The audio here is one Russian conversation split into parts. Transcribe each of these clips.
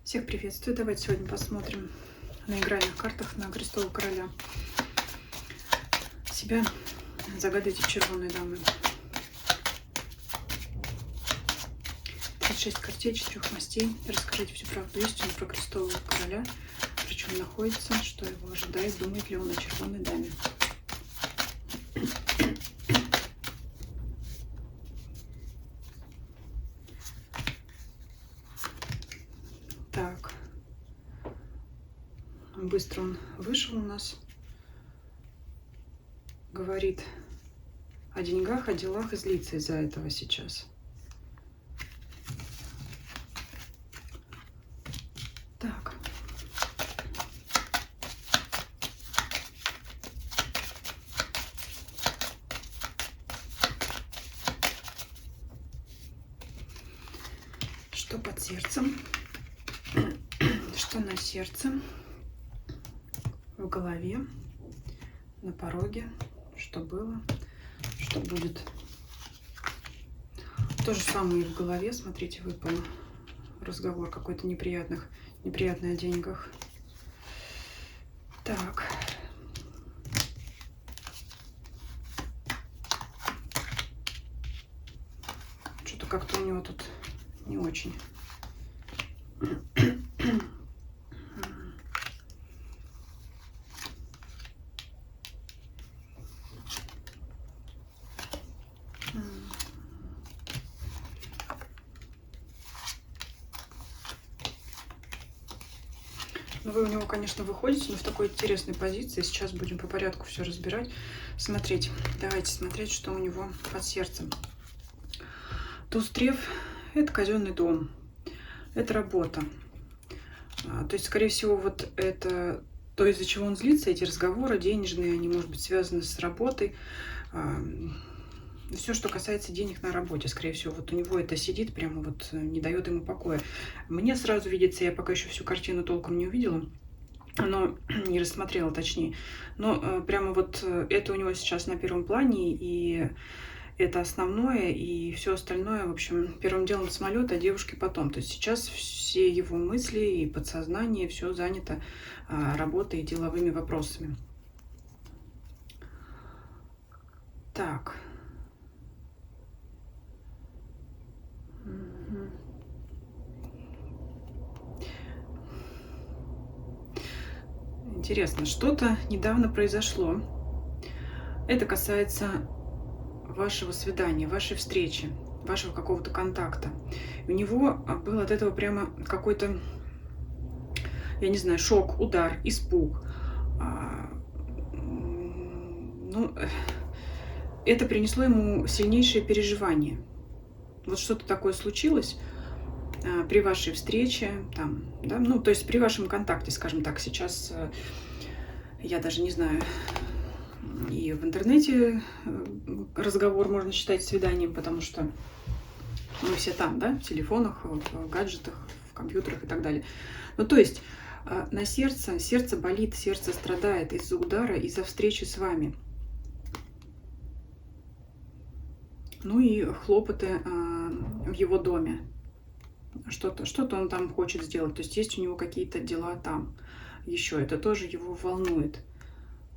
Всех приветствую. Давайте сегодня посмотрим на игральных картах на Крестового Короля. Себя загадывайте червоные дамы. 36 картей, 4 мастей. Расскажите всю правду, истину про Крестового Короля. Причем он находится, что его ожидает, думает ли он о червоной даме. Так. Быстро он вышел у нас. Говорит о деньгах, о делах и злится из-за этого сейчас. Так. Что под сердцем? Что на сердце? В голове? На пороге? Что было? Что будет? То же самое и в голове. Смотрите, выпал разговор какой-то неприятный о деньгах. Так. Что-то как-то у него тут не очень. Ну, вы у него, конечно, выходите, но в такой интересной позиции. Сейчас будем по порядку все разбирать. Смотреть. Давайте смотреть, что у него под сердцем. Туз треф – это казенный дом. Это работа. То есть, скорее всего, вот это то, из-за чего он злится, эти разговоры денежные, они, может быть, связаны с работой. Все, что касается денег на работе, скорее всего, вот у него это сидит, прямо вот не дает ему покоя. Мне сразу видится, я пока еще всю картину толком не увидела, но не рассмотрела точнее, но прямо вот это у него сейчас на первом плане, и это основное, и все остальное, в общем, первым делом самолет, а девушки потом. То есть сейчас все его мысли и подсознание, все занято работой и деловыми вопросами. Так. Интересно, что-то недавно произошло. Это касается вашего свидания, вашей встречи, вашего какого-то контакта. У него был от этого прямо какой-то, я не знаю, шок, удар, испуг. Ну, это принесло ему сильнейшее переживание. Вот что-то такое случилось при вашей встрече, там, да, ну, то есть при вашем контакте, скажем так, сейчас я даже не знаю, и в интернете разговор можно считать свиданием, потому что мы все там, да, в телефонах, в гаджетах, в компьютерах и так далее. Ну, то есть на сердце болит, сердце страдает из-за удара, из-за встречи с вами. Ну и хлопоты в его доме. Что-то он там хочет сделать. То есть есть у него какие-то дела там еще. Это тоже его волнует.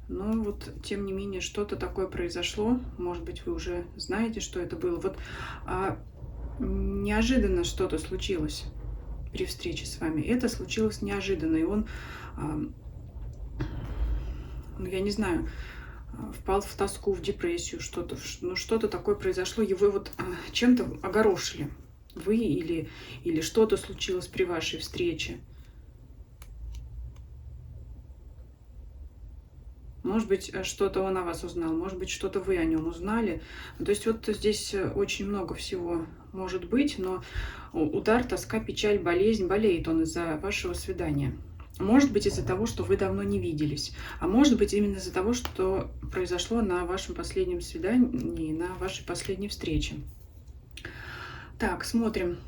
Но вот, тем не менее, что-то такое произошло. Может быть, вы уже знаете, что это было. Вот неожиданно что-то случилось при встрече с вами. Это случилось неожиданно. И он, ну, я не знаю, впал в тоску, в депрессию. Что-то такое произошло. Его вот чем-то огорошили. Вы или что-то случилось при вашей встрече. Может быть, что-то он о вас узнал, может быть, что-то вы о нем узнали. То есть вот здесь очень много всего может быть, но удар, тоска, печаль, болезнь, болеет он из-за вашего свидания. Может быть, из-за того, что вы давно не виделись, а может быть, именно из-за того, что произошло на вашем последнем свидании, на вашей последней встрече. Так, смотрим.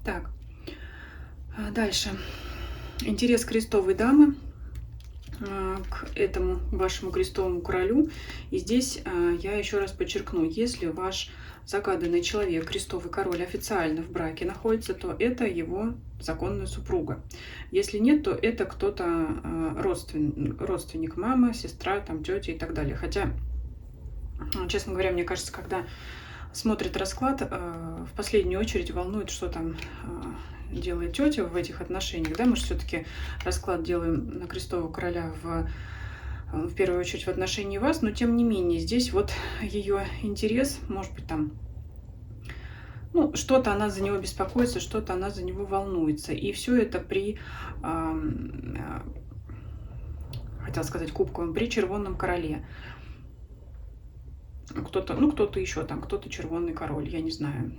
Так, дальше. Интерес крестовой дамы к этому вашему крестовому королю. И здесь я еще раз подчеркну, если ваш загаданный человек, крестовый король, официально в браке находится, то это его законная супруга. Если нет, то это кто-то родственник, мама, сестра, там, тетя и так далее. Хотя, честно говоря, мне кажется, когда смотрит расклад, в последнюю очередь волнует, что там делает тетя в этих отношениях. Да, мы же все-таки расклад делаем на крестового короля в первую очередь в отношении вас, но тем не менее здесь вот ее интерес, может быть, там, ну, что-то она за него беспокоится, что-то она за него волнуется. И все это при, хотела сказать кубковом, при червонном короле. Кто-то, ну, кто-то еще там, кто-то червонный король, я не знаю.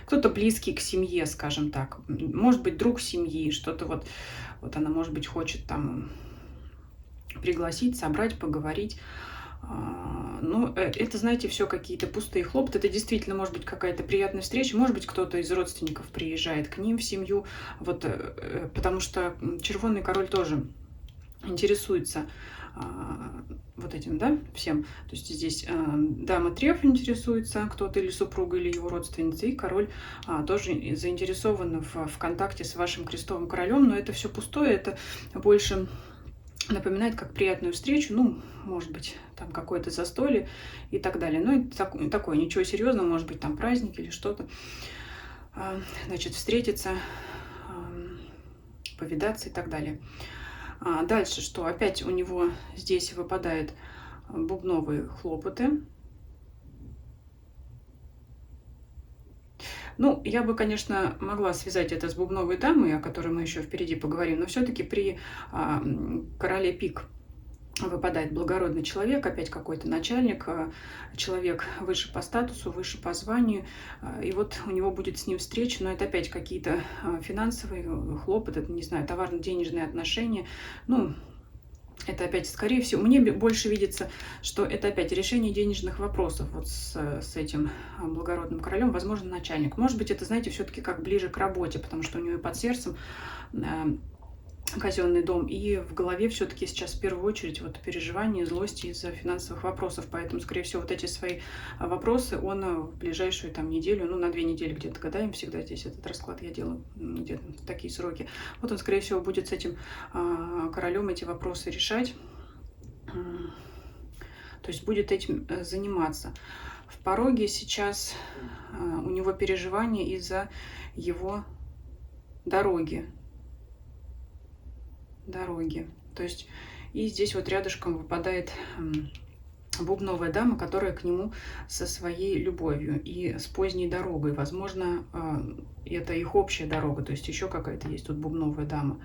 Кто-то близкий к семье, скажем так. Может быть, друг семьи, что-то вот она, может быть, хочет там пригласить, собрать, поговорить. Ну, это, знаете, все какие-то пустые хлопоты. Это действительно может быть какая-то приятная встреча. Может быть, кто-то из родственников приезжает к ним в семью. Вот, потому что червонный король тоже интересуется вот этим, да, всем. То есть здесь дама Треф интересуется, кто-то или супруга, или его родственница, и король тоже заинтересован в контакте с вашим крестовым королем, но это все пустое, это больше напоминает как приятную встречу, ну, может быть, там какое-то застолье и так далее. Ну, это такое, ничего серьезного, может быть, там праздник или что-то. Значит, встретиться, повидаться и так далее. Дальше, что опять у него здесь выпадают бубновые хлопоты. Ну, я бы, конечно, могла связать это с бубновой дамой, о которой мы еще впереди поговорим, но все-таки при короле пик выпадает благородный человек, опять какой-то начальник, человек выше по статусу, выше по званию, и вот у него будет с ним встреча, но это опять какие-то финансовые хлопоты, не знаю, товарно-денежные отношения, ну, это опять, скорее всего, мне больше видится, что это опять решение денежных вопросов вот с этим благородным королем, возможно, начальник. Может быть, это, знаете, все-таки как ближе к работе, потому что у него и под сердцем казенный дом, и в голове все-таки сейчас в первую очередь вот переживания, злости из-за финансовых вопросов, поэтому, скорее всего, вот эти свои вопросы он в ближайшую там неделю, ну, на 2 недели где-то гадаем, всегда здесь этот расклад я делаю, где-то такие сроки, вот он, скорее всего, будет с этим королем эти вопросы решать, то есть будет этим заниматься. В пороге сейчас у него переживания из-за его дороги. То есть и здесь вот рядышком выпадает бубновая дама, которая к нему со своей любовью и с поздней дорогой. Возможно, это их общая дорога, то есть еще какая-то есть тут бубновая дама.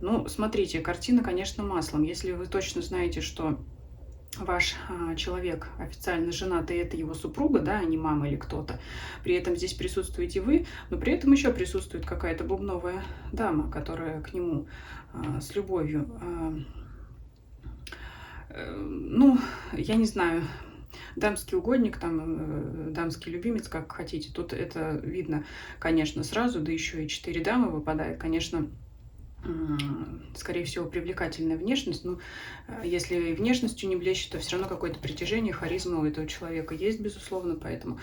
Ну, смотрите, картина, конечно, маслом. Если вы точно знаете, что ваш человек официально женат, и это его супруга, да, а не мама или кто-то. При этом здесь присутствуете вы, но при этом еще присутствует какая-то бубновая дама, которая к нему с любовью. Ну, я не знаю, дамский угодник, там, дамский любимец, как хотите. Тут это видно, конечно, сразу, да еще и 4 дамы выпадает, конечно, скорее всего, привлекательная внешность. Ну, если внешностью не блещет, то все равно какое-то притяжение, харизма у этого человека есть, безусловно. Поэтому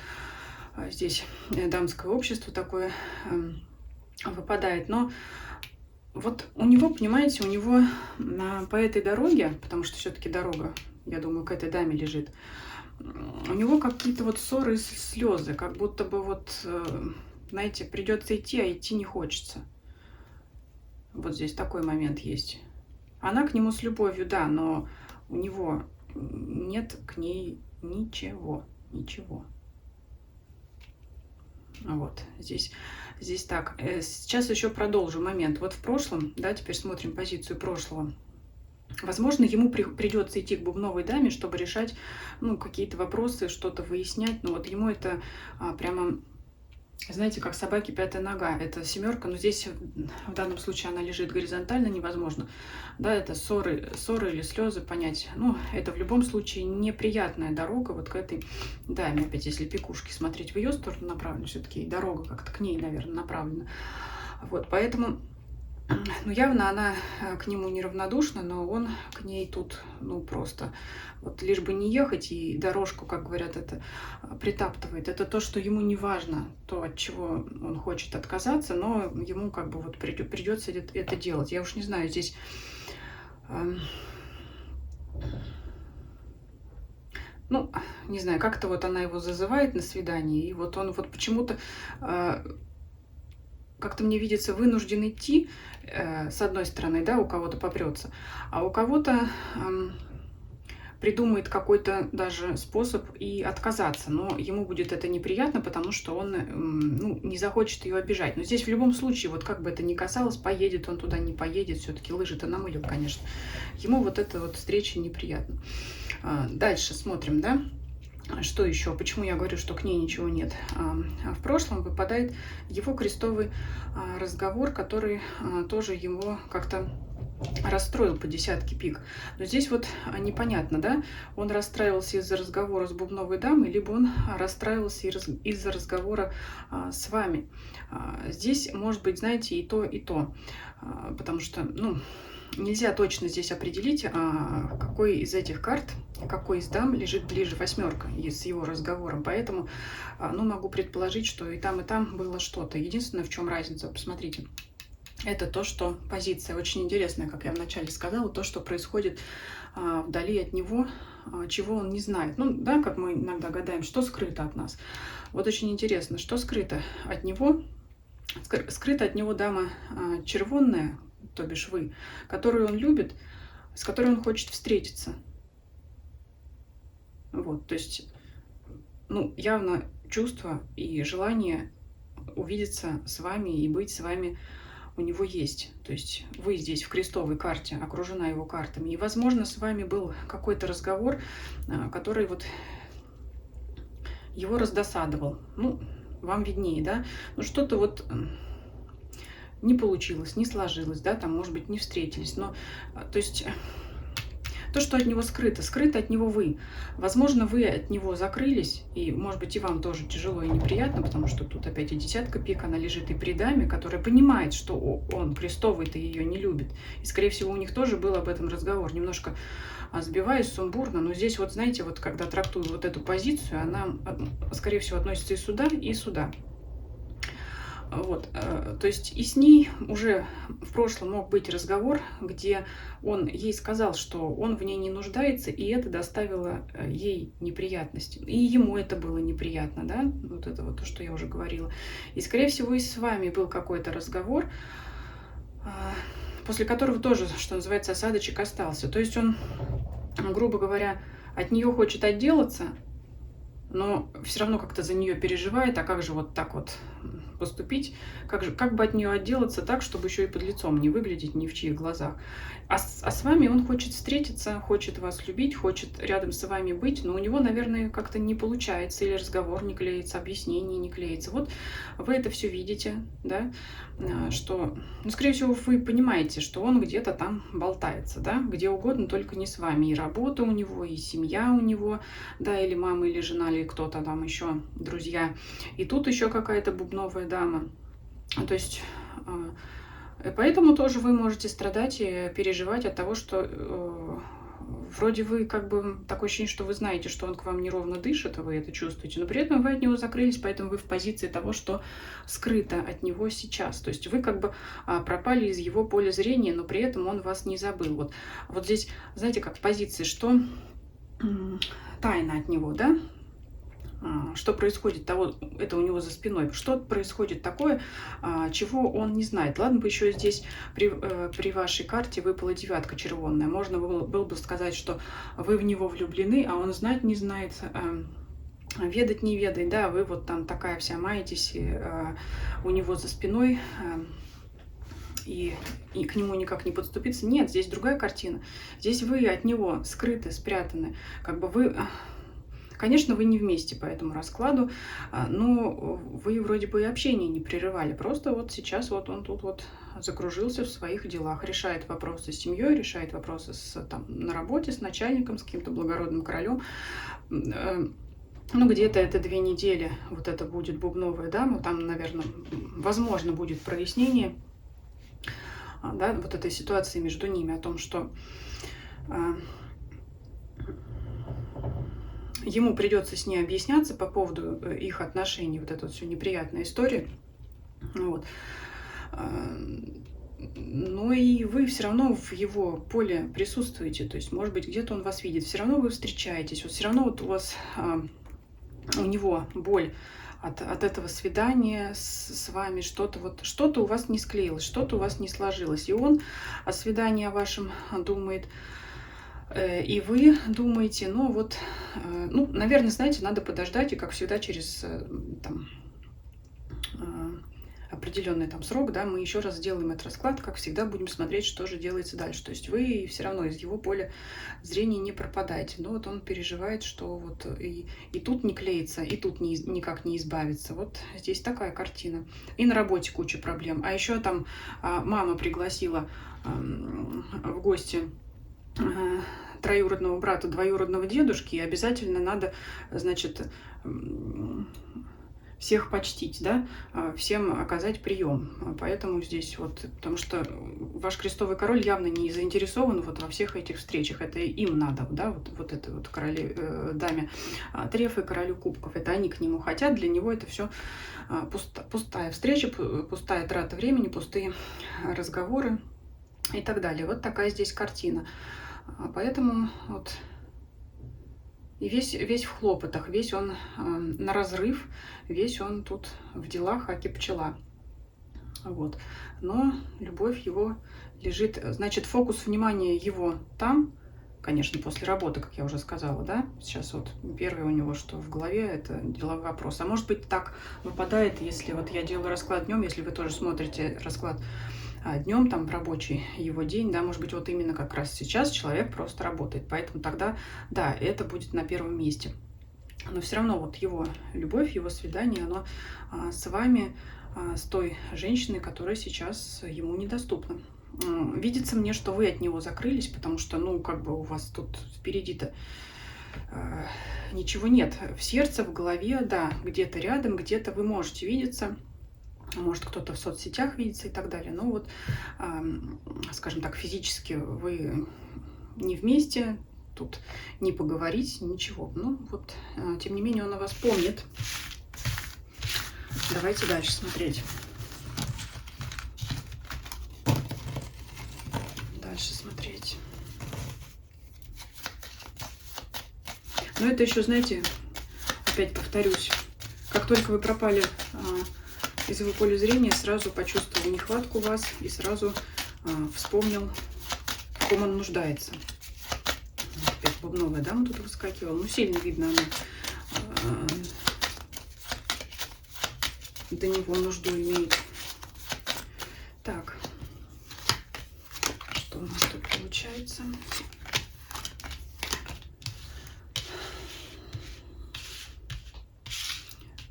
здесь дамское общество такое выпадает. Но вот у него, понимаете, у него по этой дороге, потому что все-таки дорога, я думаю, к этой даме лежит, у него какие-то вот ссоры и слезы, как будто бы вот, знаете, придется идти, а идти не хочется. Вот здесь такой момент есть. Она к нему с любовью, да, но у него нет к ней ничего. Вот, здесь так. Сейчас еще продолжу момент. Вот в прошлом, да, теперь смотрим позицию прошлого. Возможно, ему придется идти к бубновой даме, чтобы решать, ну, какие-то вопросы, что-то выяснять. Но вот ему это прямо... Знаете, как собаки пятая нога, это семерка, но здесь в данном случае она лежит горизонтально, невозможно, да, это ссоры или слезы понять, ну, это в любом случае неприятная дорога вот к этой даме, опять если пикушки смотреть в ее сторону направлена, все-таки дорога как-то к ней, наверное, направлена, вот, поэтому Ну, явно она к нему неравнодушна, но он к ней тут, ну, просто вот лишь бы не ехать и дорожку, как говорят, это притаптывает. Это то, что ему не важно, то, от чего он хочет отказаться, но ему как бы вот придется это делать. Я уж не знаю, здесь ам, ну, не знаю, как-то вот она его зазывает на свидание, и вот он вот почему-то а, как-то мне видится вынужден идти, с одной стороны, да, у кого-то попрется, а у кого-то придумает какой-то даже способ и отказаться, но ему будет это неприятно, потому что он ну, не захочет ее обижать. Но здесь в любом случае, вот как бы это ни касалось, поедет он туда, не поедет, все-таки лыжи-то намылил, конечно. Ему вот эта вот встреча неприятна. Дальше смотрим, да. Что еще? Почему я говорю, что к ней ничего нет? В прошлом выпадает его крестовый разговор, который тоже его как-то расстроил по десятке пик. Но здесь вот непонятно, да, он расстраивался из-за разговора с бубновой дамой, либо он расстраивался из-за разговора с вами. Здесь может быть, знаете, и то, и то. Потому что, ну, нельзя точно здесь определить, какой из этих карт, какой из дам лежит ближе восьмерка с его разговором. Поэтому, ну, могу предположить, что и там было что-то. Единственное, в чем разница, посмотрите, это то, что позиция очень интересная, как я вначале сказала, то, что происходит вдали от него, чего он не знает. Ну, да, как мы иногда гадаем, что скрыто от нас. Вот очень интересно, что скрыто от него. Скрыта от него дама червонная, то бишь вы, которую он любит, с которой он хочет встретиться. Вот, то есть, ну, явно чувство и желание увидеться с вами и быть с вами у него есть. То есть вы здесь в крестовой карте, окружена его картами. И, возможно, с вами был какой-то разговор, который вот его раздосадовал. Ну, вам виднее, да? Ну, что-то вот не получилось, не сложилось, да, там, может быть, не встретились. Но, то есть, то, что от него скрыто, скрыто от него вы. Возможно, вы от него закрылись, и, может быть, и вам тоже тяжело и неприятно, потому что тут опять и десятка пик, она лежит и при даме, которая понимает, что он крестовый-то ее не любит. И, скорее всего, у них тоже был об этом разговор. Немножко сбиваюсь сумбурно, но здесь вот, знаете, вот когда трактую вот эту позицию, она, скорее всего, относится и сюда, и сюда. Вот, то есть и с ней уже в прошлом мог быть разговор, где он ей сказал, что он в ней не нуждается, и это доставило ей неприятности. И ему это было неприятно, да, вот это вот то, что я уже говорила. И, скорее всего, и с вами был какой-то разговор, после которого тоже, что называется, осадочек остался. То есть он, грубо говоря, от нее хочет отделаться, но все равно как-то за нее переживает, а как же вот так вот поступить, как бы от нее отделаться так, чтобы еще и под лицом не выглядеть ни в чьих глазах. А с вами он хочет встретиться, хочет вас любить, хочет рядом с вами быть, но у него, наверное, как-то не получается, или разговор не клеится, объяснение не клеится. Вот вы это все видите, да, что, ну, скорее всего, вы понимаете, что он где-то там болтается, да, где угодно, только не с вами. И работа у него, и семья у него, да, или мама, или жена, или кто-то там еще, друзья. И тут еще какая-то бубновая дама. То есть поэтому тоже вы можете страдать и переживать от того, что вроде вы как бы такое ощущение, что вы знаете, что он к вам неровно дышит, а вы это чувствуете, но при этом вы от него закрылись, поэтому вы в позиции того, что скрыто от него сейчас. То есть вы как бы пропали из его поля зрения, но при этом он вас не забыл. Вот здесь, знаете, как в позиции, что тайна от него, да? Что происходит, это у него за спиной, что происходит такое, чего он не знает. Ладно бы еще здесь при вашей карте выпала девятка червонная. Можно было бы сказать, что вы в него влюблены, а он знать не знает, ведать не ведает, да, вы вот там такая вся маетесь у него за спиной, и к нему никак не подступиться. Нет, здесь другая картина. Здесь вы от него скрыты, спрятаны, как бы вы... Конечно, вы не вместе по этому раскладу, но вы вроде бы и общение не прерывали. Просто вот сейчас вот он тут вот закружился в своих делах, решает вопросы с семьей, решает вопросы на работе, с начальником, с каким-то благородным королем. Ну, где-то это 2 недели, вот это будет бубновая дама, там, наверное, возможно, будет прояснение. да, вот этой ситуации между ними, о том, что ему придется с ней объясняться по поводу их отношений, вот эта вот все неприятная история. Вот. Но и вы все равно в его поле присутствуете, то есть, может быть, где-то он вас видит, все равно вы встречаетесь, вот все равно вот у вас, у него боль от этого свидания с вами, что-то вот, что-то у вас не склеилось, что-то у вас не сложилось, и он о свидании о вашем думает, и вы думаете, ну вот, ну, наверное, знаете, надо подождать, и как всегда через там, определенный там срок, да, мы еще раз сделаем этот расклад, как всегда будем смотреть, что же делается дальше. То есть вы все равно из его поля зрения не пропадаете. Но вот он переживает, что вот и тут не клеится, и тут никак не избавиться. Вот здесь такая картина. И на работе куча проблем. А еще там мама пригласила в гости троюродного брата, двоюродного дедушки, и обязательно надо, значит, всех почтить, да, всем оказать прием. Поэтому здесь вот, потому что ваш крестовый король явно не заинтересован вот во всех этих встречах. Это им надо, да, вот это вот даме трефы, королю кубков. Это они к нему хотят, для него это все пустая встреча, пустая трата времени, пустые разговоры и так далее. Вот такая здесь картина. Поэтому вот и весь в хлопотах, весь он на разрыв, весь он тут в делах аки пчела. Вот. Но любовь его лежит, значит, фокус внимания его там, конечно, после работы, как я уже сказала, да. Сейчас вот первое у него, что в голове, это деловой вопрос. А может быть, так выпадает, если вот я делаю расклад днем, если вы тоже смотрите расклад днем, там в рабочий его день, да, может быть, вот именно как раз сейчас человек просто работает, поэтому тогда, да, это будет на первом месте. Но все равно вот его любовь, его свидание, оно с вами, с той женщиной, которая сейчас ему недоступна. Видится мне, что вы от него закрылись, потому что, ну, как бы у вас тут впереди-то ничего нет. В сердце, в голове, да, где-то рядом, где-то вы можете видеться, может, кто-то в соцсетях видится и так далее. Но вот, скажем так, физически вы не вместе, тут не поговорить, ничего. Ну вот, тем не менее, он о вас помнит. Давайте дальше смотреть. Дальше смотреть. Но это еще, знаете, опять повторюсь, как только вы пропали из его поля зрения, сразу почувствовал нехватку вас и сразу вспомнил, в ком он нуждается. Опять бубновая дама тут выскакивала. Ну, сильно видно, она до него нужду имеет. Так, что у нас тут получается?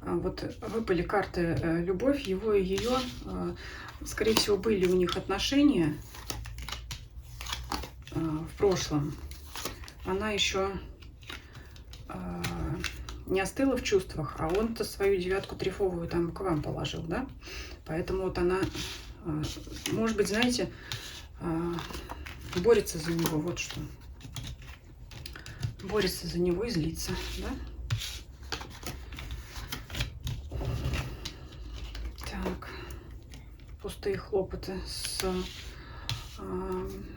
Вот выпали карты любовь, его и ее. Скорее всего, были у них отношения в прошлом. Она еще не остыла в чувствах, а он-то свою девятку трефовую там к вам положил, да? Поэтому вот она, может быть, знаете, борется за него, вот что. Борется за него и злится, да? Так, пустые хлопоты с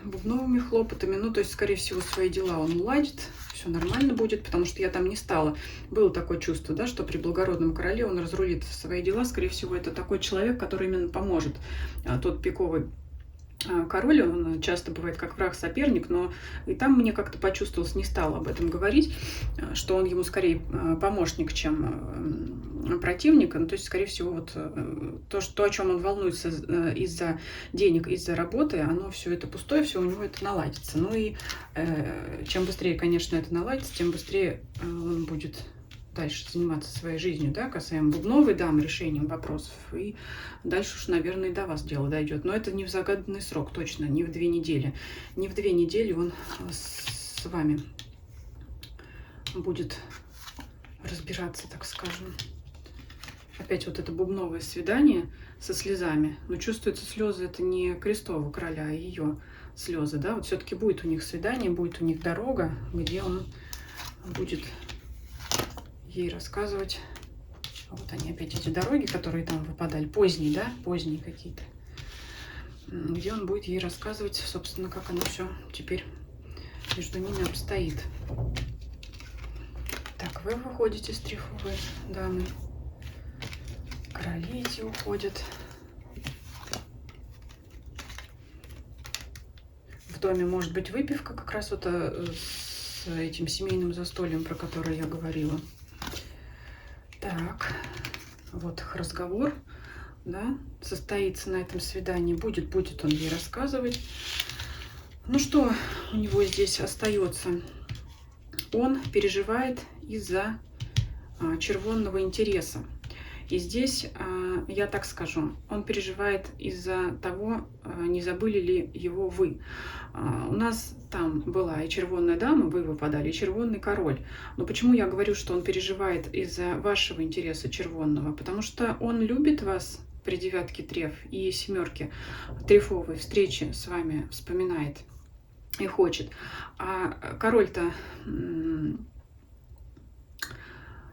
бубновыми хлопотами. Ну, то есть, скорее всего, свои дела он уладит, все нормально будет, потому что я там не стала. Было такое чувство, да, что при благородном короле он разрулит свои дела. Скорее всего, это такой человек, который именно поможет. Тот пиковый король, он часто бывает как враг-соперник, но и там мне как-то почувствовалось, не стала об этом говорить, что он ему скорее помощник, чем противник. Ну, то есть, скорее всего, вот то, о чем он волнуется из-за денег, из-за работы, оно все это пустое, все у него это наладится. Ну и чем быстрее, конечно, это наладится, тем быстрее он будет дальше заниматься своей жизнью, да, касаемо бубновой дамы, решением вопросов. И дальше уж, наверное, и до вас дело дойдет. Но это не в загаданный срок, точно, не в 2 недели. Не в 2 недели он с вами будет разбираться, так скажем. Опять вот это бубновое свидание. со слезами. Но чувствуются слезы, это не крестового короля, а ее слезы, да. Вот все-таки будет у них свидание, будет у них дорога, где он будет ей рассказывать. Вот они опять эти дороги, которые там выпадали, поздние, да, поздние какие-то. Где он будет ей рассказывать, собственно, как оно все теперь между ними обстоит. Так, вы выходите с трефовой дамы. Короли эти уходят. В доме может быть выпивка, как раз вот с этим семейным застольем, про которое я говорила. Так, вот их разговор, да, состоится на этом свидании. Будет он ей рассказывать. Ну что у него здесь остается? Он переживает из-за червонного интереса. И здесь, я так скажу, он переживает из-за того, не забыли ли его вы. У нас там была и червонная дама, вы выпадали, и червонный король. Но почему я говорю, что он переживает из-за вашего интереса червонного? Потому что он любит вас при девятке треф и семерке трефовой встречи с вами вспоминает и хочет. А король-то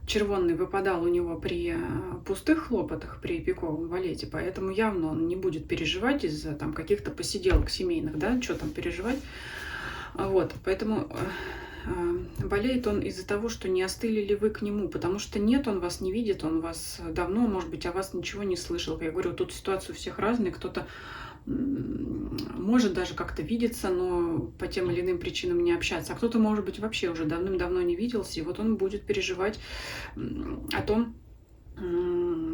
червонный выпадал у него при пустых хлопотах, при пиковом валете, поэтому явно он не будет переживать из-за там каких-то посиделок семейных, да, что там переживать. Вот, поэтому болеет он из-за того, что не остыли ли вы к нему, потому что нет, он вас не видит, он вас давно, может быть, о вас ничего не слышал. Я говорю, тут ситуация у всех разная, кто-то может даже как-то видеться, но по тем или иным причинам не общаться. А кто-то, может быть, вообще уже давным-давно не виделся, и вот он будет переживать о том,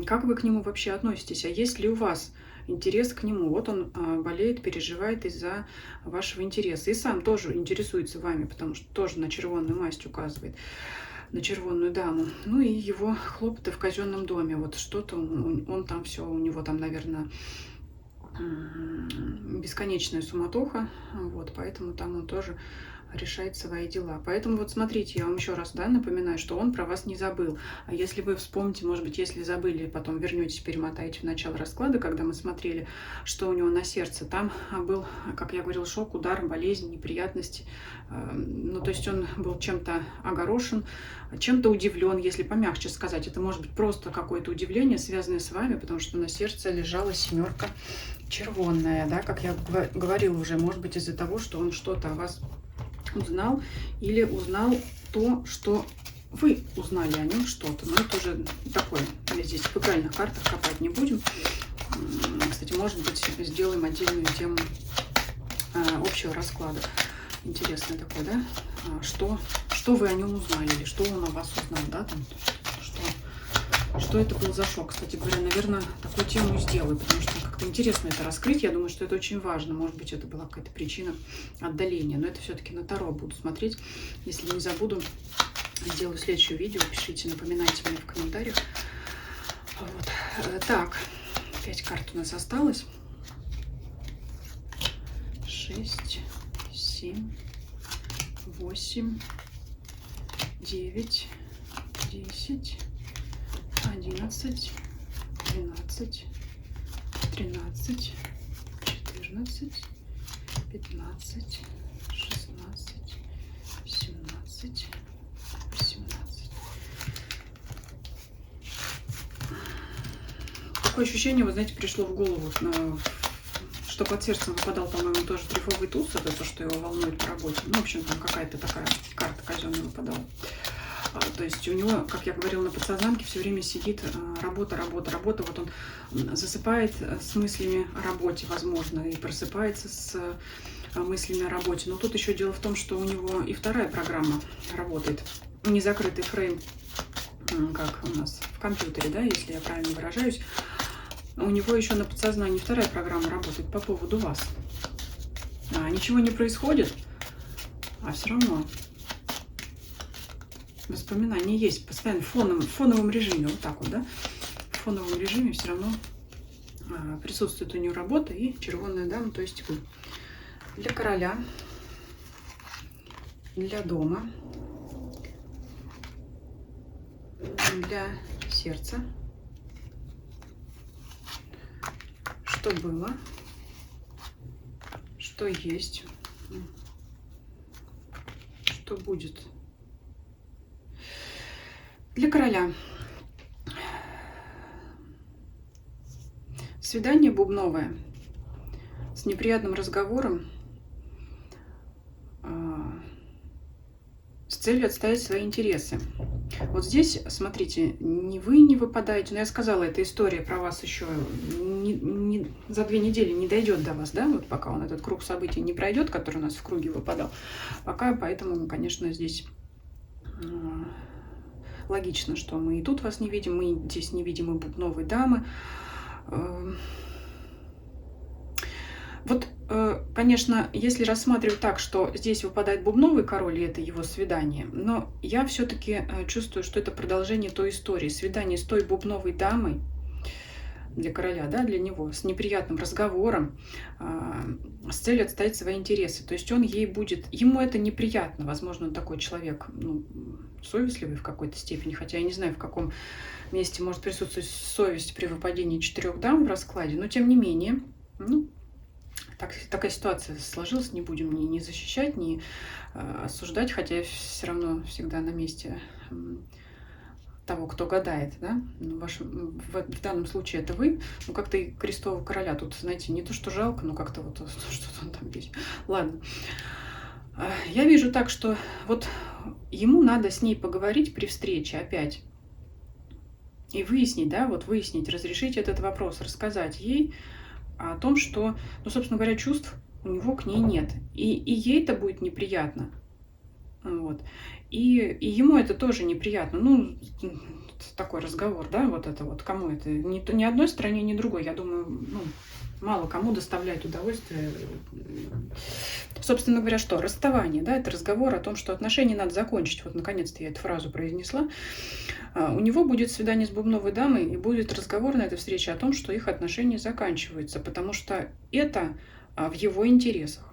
как вы к нему вообще относитесь, а есть ли у вас интерес к нему. Вот он болеет, переживает из-за вашего интереса. И сам тоже интересуется вами, потому что тоже на червонную масть указывает, на червонную даму. Ну и его хлопоты в казенном доме. Вот что-то он там все, у него там, наверное, бесконечная суматоха, вот, поэтому там он тоже решает свои дела. Поэтому вот смотрите, я вам еще раз, да, напоминаю, что он про вас не забыл. А если вы вспомните, может быть, если забыли, потом вернетесь, перемотаете в начало расклада, когда мы смотрели, что у него на сердце, там был, как я говорила, шок, удар, болезнь, неприятности. Ну, то есть он был чем-то огорошен, чем-то удивлен, если помягче сказать. Это может быть просто какое-то удивление, связанное с вами, потому что на сердце лежала семерка червонная, да, как я говорила уже, может быть, из-за того, что он что-то о вас узнал или узнал то, что вы узнали о нем что-то. Но это уже такое, мы здесь в игральных картах копать не будем. Кстати, может быть, сделаем отдельную тему общего расклада. Интересно такое, да? Что вы о нем узнали, или что он о вас узнал, да? Там, что это был за шок? Кстати говоря, наверное, такую тему сделаю, потому что как-то интересно это раскрыть. Я думаю, что это очень важно. Может быть, это была какая-то причина отдаления. Но это все-таки на Таро буду смотреть. Если не забуду, сделаю следующее видео. Пишите, напоминайте мне в комментариях. Вот. Так, 5 карт у нас осталось. 6, 7, 8, 9, 10, 11, 12, 13, 14, 15, 16, 17, 18. Такое ощущение, вы знаете, пришло в голову, что под сердцем выпадал, по-моему, тоже трефовый туз. Это то, что его волнует по работе. Ну, в общем, там какая-то такая карта казенная выпадала. То есть у него, как я говорила, на подсознанке все время сидит работа, работа, работа. Вот он засыпает с мыслями о работе, возможно, и просыпается с мыслями о работе. Но тут еще дело в том, что у него и вторая программа работает. Незакрытый фрейм, как у нас в компьютере, да, если я правильно выражаюсь. У него еще на подсознании вторая программа работает по поводу вас. Ничего не происходит, а все равно воспоминания есть постоянно в фоновом режиме, вот так вот, да, в фоновом режиме все равно присутствует у нее работа и червонная дама, то есть вы. Для короля, для дома, для сердца, Что было? Что есть? Что будет? Для короля. Свидание бубновое с неприятным разговором с целью отстоять свои интересы. Вот здесь, смотрите, ни вы не выпадаете, но я сказала, эта история про вас еще за 2 недели не дойдет до вас, да, вот пока он этот круг событий не пройдет, который у нас в круге выпадал, пока, поэтому, конечно, здесь логично, что мы и тут вас не видим, мы здесь не видим и бубновой дамы. Вот, конечно, если рассматривать так, что здесь выпадает бубновый король, и это его свидание, но я все-таки чувствую, что это продолжение той истории. Свидание с той бубновой дамой для короля, да, для него, с неприятным разговором, с целью отстоять свои интересы. То есть он ей будет, ему это неприятно, возможно, он такой человек, ну, совестливый в какой-то степени, хотя я не знаю, в каком месте может присутствовать совесть при выпадении 4 дам в раскладе, но тем не менее, ну, такая ситуация сложилась, не будем ни защищать, ни осуждать, хотя я все равно всегда на месте того, кто гадает, да, в данном случае это вы, ну как-то и крестового короля тут, знаете, не то что жалко, но как-то вот что-то он там есть. Ладно, я вижу так, что вот ему надо с ней поговорить при встрече опять и выяснить, да, вот выяснить, разрешить этот вопрос, рассказать ей о том, что, ну, собственно говоря, чувств у него к ней нет. И ей это будет неприятно. Вот. И ему это тоже неприятно. Ну, такой разговор, да, вот это вот, кому это? Ни одной стороне, ни другой. Я думаю, ну, мало кому доставляет удовольствие. Собственно говоря, что? Расставание, да, это разговор о том, что отношения надо закончить. Вот, наконец-то я эту фразу произнесла. У него будет свидание с бубновой дамой, и будет разговор на этой встрече о том, что их отношения заканчиваются, потому что это в его интересах.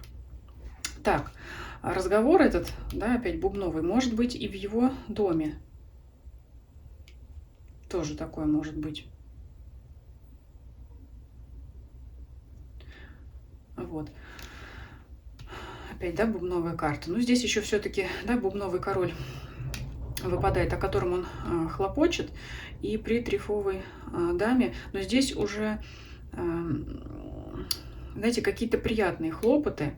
Так, разговор этот, да, опять бубновый, может быть и в его доме. Тоже такое может быть. Вот. Опять, да, бубновая карта. Ну, здесь еще все-таки, да, бубновый король выпадает, о котором он хлопочет, и при трефовой даме, но здесь уже, знаете, какие-то приятные хлопоты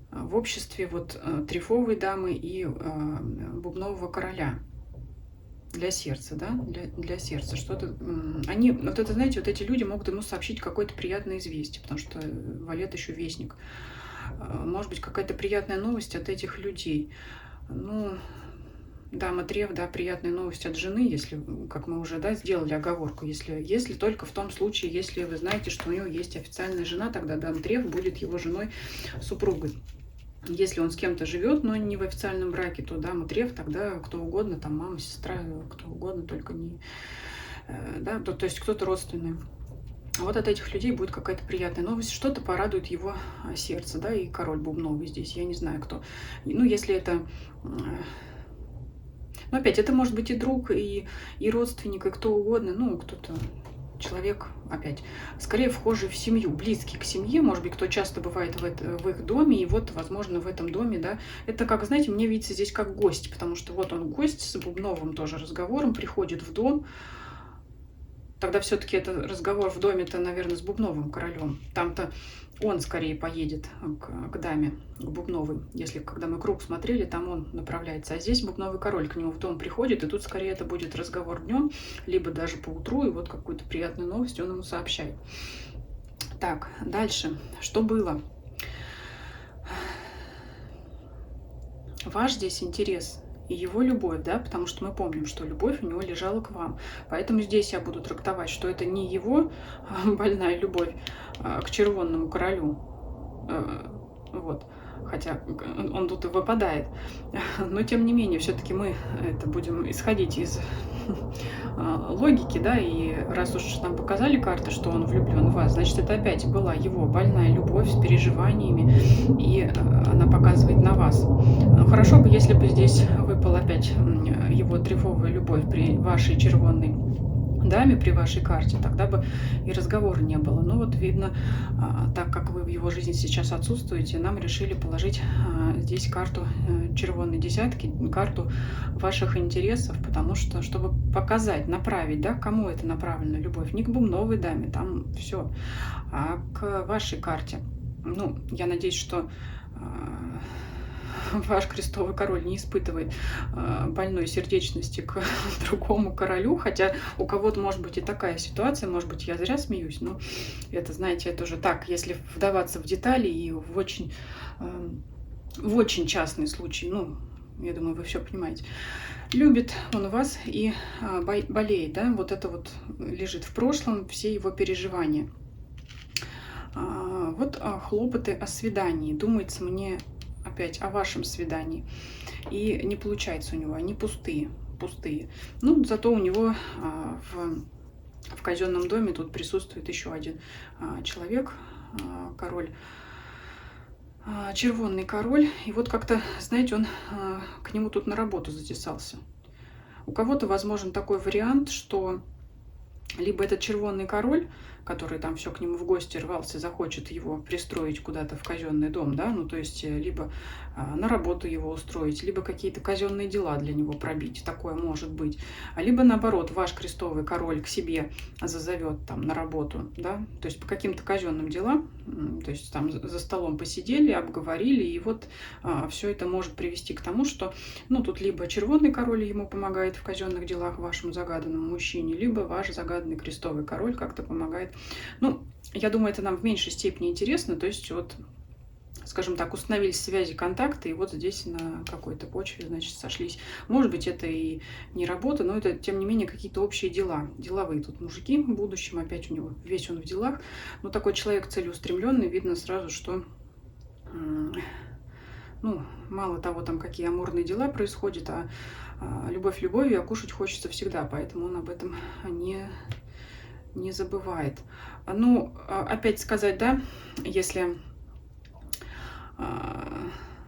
в обществе вот трефовой дамы и бубнового короля для сердца, да, для сердца, что-то, они, вот это, знаете, вот эти люди могут ему сообщить какое-то приятное известие, потому что валет еще вестник, может быть, какая-то приятная новость от этих людей, ну, дама треф, да, приятная новость от жены, если, как мы уже, да, сделали оговорку, если только в том случае, если вы знаете, что у него есть официальная жена, тогда дама треф будет его женой, супругой. Если он с кем-то живет, но не в официальном браке, то дама треф, тогда кто угодно, там мама, сестра, кто угодно, только не, да, то есть кто-то родственный. Вот от этих людей будет какая-то приятная новость, что-то порадует его сердце, да, и король бубновый здесь, я не знаю кто. Ну, если это... Но опять, это может быть и друг, и родственник, и кто угодно, ну, кто-то, человек, опять, скорее вхожий в семью, близкий к семье, может быть, кто часто бывает в их доме, и вот, возможно, в этом доме, да, это, как, знаете, мне видится здесь как гость, потому что вот он гость с бубновым тоже разговором, приходит в дом, тогда все-таки это разговор в доме-то, наверное, с бубновым королем, там-то он скорее поедет к даме, к бубновой. Если, когда мы круг смотрели, там он направляется. А здесь бубновый король к нему в дом приходит, и тут скорее это будет разговор днем, либо даже по утру, и вот какую-то приятную новость он ему сообщает. Так, дальше. Что было? Ваш здесь интерес и его любовь, да, потому что мы помним, что любовь у него лежала к вам. Поэтому здесь я буду трактовать, что это не его больная любовь к червонному королю, вот, хотя он тут и выпадает, но тем не менее, все-таки мы это будем исходить из логики, да, и раз уж нам показали карты, что он влюблен в вас, значит, это опять была его больная любовь с переживаниями, и она показывает на вас. Хорошо бы, если бы здесь выпала опять его трефовая любовь при вашей червонной даме при вашей карте, тогда бы и разговора не было. Но вот видно, так как вы в его жизни сейчас отсутствуете, нам решили положить здесь карту червонной десятки, карту ваших интересов, потому что, чтобы показать, направить, да, кому это направлена любовь, не к бумновой даме, там все, а к вашей карте. Ну, я надеюсь, что ваш крестовый король не испытывает больной сердечности к другому королю, хотя у кого-то может быть и такая ситуация, может быть, я зря смеюсь, но это, знаете, это уже так, если вдаваться в детали и в очень частный случай, ну, я думаю, вы все понимаете. Любит он вас и болеет, да, вот это вот лежит в прошлом, все его переживания. Вот хлопоты о свидании, думается мне опять о вашем свидании. И не получается у него, они пустые. Ну, зато у него в казенном доме тут присутствует еще один человек, король, червонный король. И вот как-то, знаете, он к нему тут на работу затесался. У кого-то возможен такой вариант, что либо этот червонный король, который там все к нему в гости рвался, захочет его пристроить куда-то в казенный дом, да, ну то есть либо на работу его устроить, либо какие-то казенные дела для него пробить, такое может быть, либо наоборот ваш крестовый король к себе зазовет там на работу, да, то есть по каким-то казенным делам, то есть там за столом посидели, обговорили, и вот все это может привести к тому, что, ну тут либо червонный король ему помогает в казенных делах вашему загаданному мужчине, либо ваш загаданный крестовый король как-то помогает. Ну, я думаю, это нам в меньшей степени интересно. То есть, вот, скажем так, установились связи, контакты, и вот здесь на какой-то почве, значит, сошлись. Может быть, это и не работа, но это, тем не менее, какие-то общие дела. Деловые тут мужики в будущем, опять у него весь он в делах. Но такой человек целеустремленный, видно сразу, что, ну, мало того, там какие амурные дела происходят, а любовь любовью, а кушать хочется всегда, поэтому он об этом не забывает. Ну, опять сказать, да, если...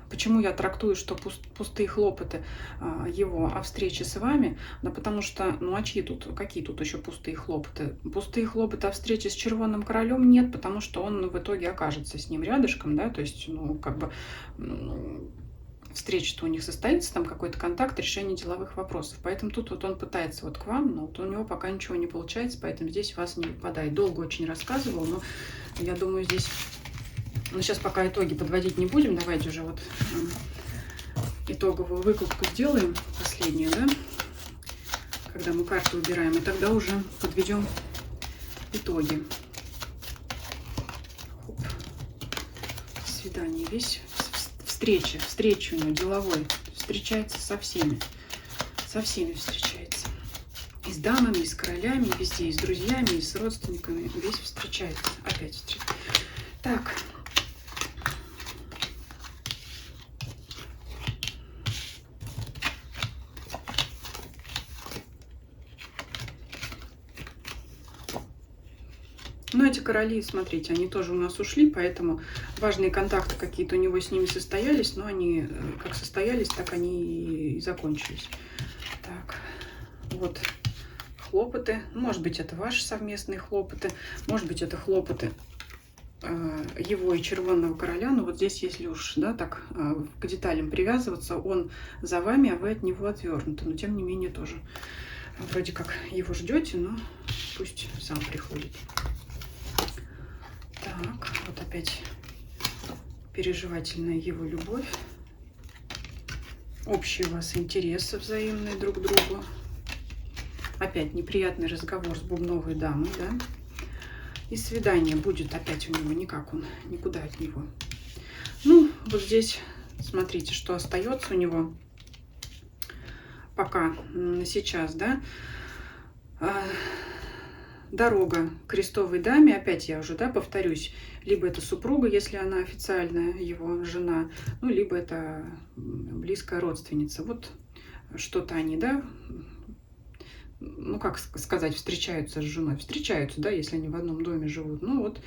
Почему я трактую, что пустые хлопоты его о встрече с вами? Да потому что, ну а чьи тут, какие тут еще пустые хлопоты? Пустые хлопоты о встрече с червонным королем нет, потому что он в итоге окажется с ним рядышком, да, то есть, ну, как бы... встреча-то у них состоится, там какой-то контакт, решение деловых вопросов. Поэтому тут вот он пытается вот к вам, но вот у него пока ничего не получается, поэтому здесь вас не выпадает. Долго очень рассказывала, но я думаю, здесь... Ну, сейчас пока итоги подводить не будем. Давайте уже вот итоговую выкладку сделаем, последнюю, да, когда мы карту выбираем, и тогда уже подведем итоги. Хоп. Свидание весь... встреча у него деловой, встречается со всеми встречается. И с дамами, и с королями, и везде, и с друзьями, и с родственниками, весь встречается, опять встречается. Так. Ну, эти короли, смотрите, они тоже у нас ушли, поэтому важные контакты какие-то у него с ними состоялись, но они как состоялись, так они и закончились. Так, вот хлопоты. Может быть, это ваши совместные хлопоты, может быть, это хлопоты его и червонного короля. Но вот здесь, если уж, да, так к деталям привязываться, он за вами, а вы от него отвернуты. Но, тем не менее, тоже вроде как его ждете, но пусть сам приходит. Так, вот опять переживательная его любовь. Общие у вас интересы взаимные друг к другу. Опять неприятный разговор с бубновой дамой, да. И свидание будет опять у него, никак он, никуда от него. Ну, вот здесь смотрите, что остается у него пока, сейчас, да. Дорога к крестовой даме, опять я уже, да, повторюсь, либо это супруга, если она официальная его жена, ну, либо это близкая родственница. Вот что-то они, да, ну, как сказать, встречаются с женой. Встречаются, да, если они в одном доме живут. Ну, вот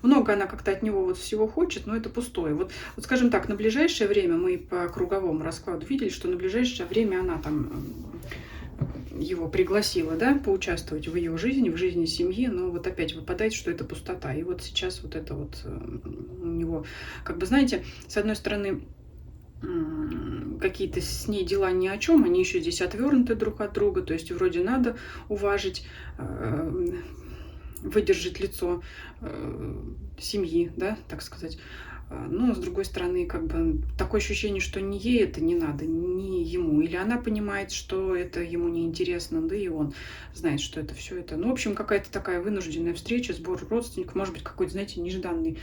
много она как-то от него вот всего хочет, но это пустое. Вот, скажем так, на ближайшее время мы по круговому раскладу видели, что на ближайшее время она там его пригласила, да, поучаствовать в ее жизни, в жизни семьи, но вот опять выпадает, что это пустота. И вот сейчас вот это вот у него, как бы, знаете, с одной стороны, какие-то с ней дела ни о чем, они еще здесь отвернуты друг от друга, то есть вроде надо уважить, выдержать лицо семьи, да, так сказать. Но, с другой стороны, как бы такое ощущение, что ни ей это не надо, ни ему. Или она понимает, что это ему неинтересно, да и он знает, что это все это. Ну, в общем, какая-то такая вынужденная встреча, сбор родственников. Может быть, какой-то, знаете, нежданный,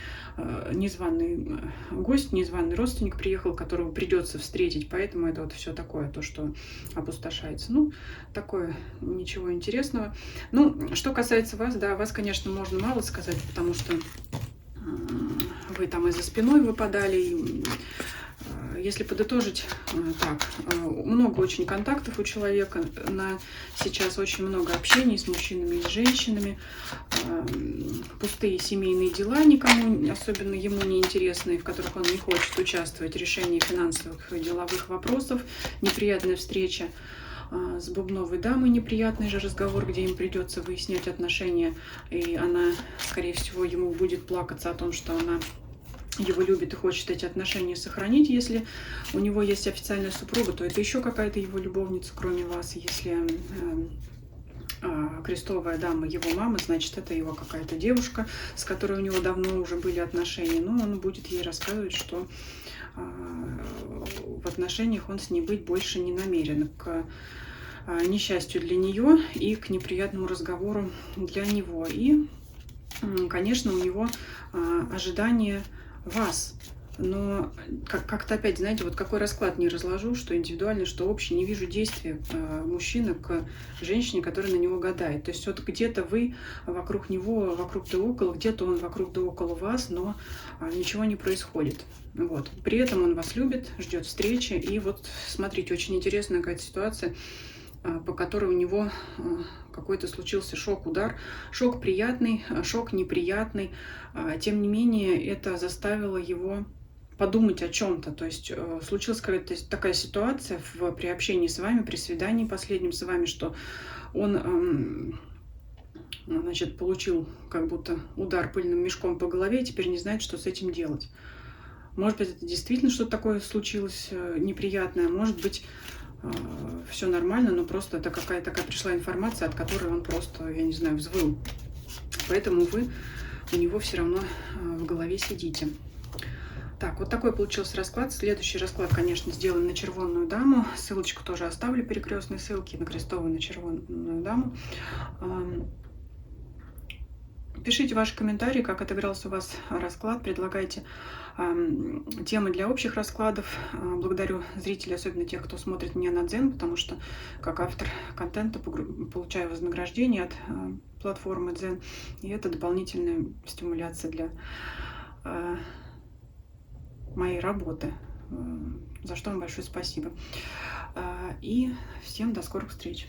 незваный гость, незваный родственник приехал, которого придется встретить. Поэтому это вот все такое, то, что опустошается. Ну, такое, ничего интересного. Ну, что касается вас, да, вас, конечно, можно мало сказать, потому что вы там и за спиной выпадали. Если подытожить, так, много очень контактов у человека, сейчас очень много общений с мужчинами и с женщинами, пустые семейные дела никому, особенно ему неинтересные, в которых он не хочет участвовать, решение финансовых и деловых вопросов, неприятная встреча с бубновой дамой, неприятный же разговор, где им придется выяснять отношения, и она, скорее всего, ему будет плакаться о том, что она его любит и хочет эти отношения сохранить. Если у него есть официальная супруга, то это еще какая-то его любовница, кроме вас. Если крестовая дама его мама, значит, это его какая-то девушка, с которой у него давно уже были отношения. Но он будет ей рассказывать, что в отношениях он с ней быть больше не намерен, к несчастью для нее и к неприятному разговору для него. И, конечно, у него ожидание вас. Но как-то опять, знаете, вот какой расклад не разложу, что индивидуально, что общий, не вижу действия мужчины к женщине, которая на него гадает. То есть вот где-то вы вокруг него, вокруг да около, где-то он вокруг да около вас, но ничего не происходит. Вот. При этом он вас любит, ждет встречи. И вот смотрите, очень интересная какая-то ситуация, по которой у него какой-то случился шок, удар. Шок приятный, шок неприятный. Тем не менее, это заставило его подумать о чем-то. То есть случилась какая-то такая ситуация при общении с вами, при свидании последнем с вами, что он, значит, получил как будто удар пыльным мешком по голове и теперь не знает, что с этим делать. Может быть, это действительно что-то такое случилось неприятное, может быть, все нормально, но просто это какая-то такая пришла информация, от которой он просто, я не знаю, взвыл. Поэтому вы у него все равно в голове сидите. Так, вот такой получился расклад. Следующий расклад, конечно, сделан на червонную даму. Ссылочку тоже оставлю, перекрестные ссылки на крестовую, на червонную даму. Пишите ваши комментарии, как отыгрался у вас расклад, предлагайте темы для общих раскладов. Благодарю зрителей, особенно тех, кто смотрит меня на Дзен, потому что как автор контента получаю вознаграждение от платформы Дзен, и это дополнительная стимуляция для моей работы, за что вам большое спасибо. И всем до скорых встреч.